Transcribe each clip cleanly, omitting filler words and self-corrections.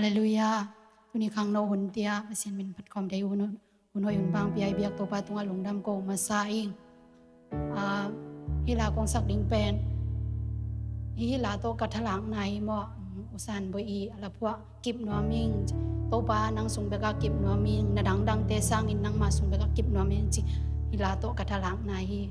Hallelujah. Tuni khang no hun tia pasien min phat khom dei hun hoi hun bang pi ai biak to pa tunga lungdam ko masaing hila kong sak ding pen hi la to kathalang nai mo usan boi I alapua kip no ming to pa nang sung beka kip no ming nadang dang te sang in nang ma sung beka kip no ming chi hila to kathalang nai hi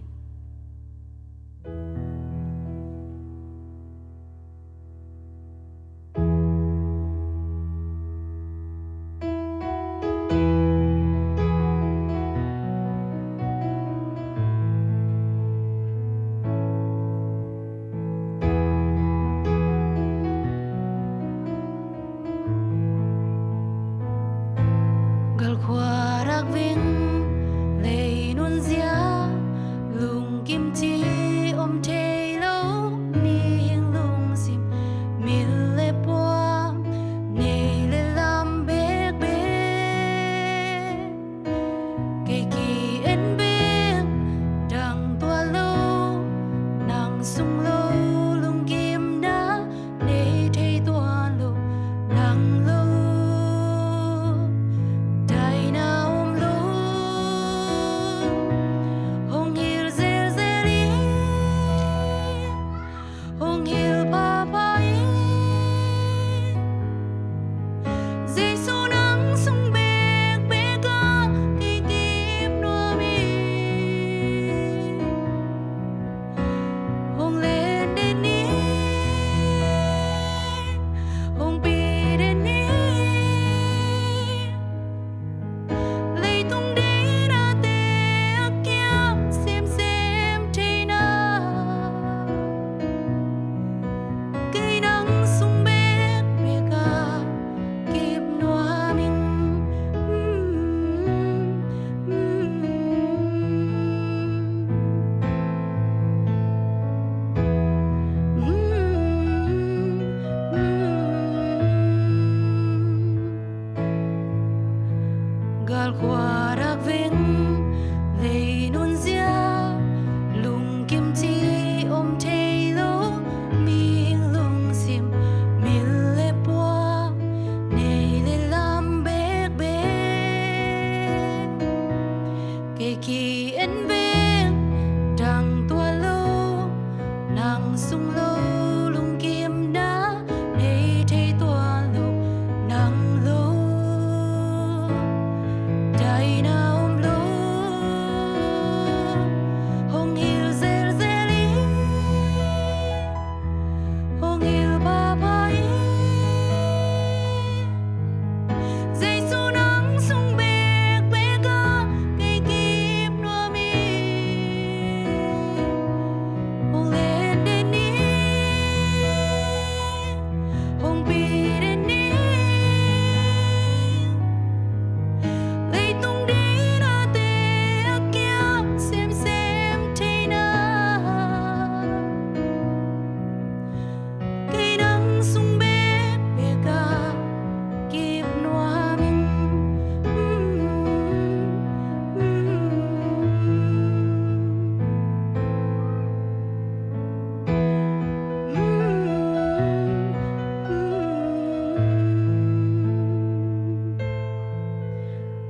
gal khwa rak ving lei nun zia lung kim chi om thei lo mi hing lung sim mil le po nei le lam bek be ke ki en be dang tua lo nang sung lo lung kim na nei thei tua lo nang lo gal khwa rak ving lei nun zia lung kim chi om thei lo mi lung sim mil le po nei le lam bek be ke ki en be dang tua lo nang sung lo lung kim na nei thei tua lo nang lo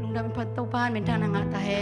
lungdam phat to pan men thang nga ta he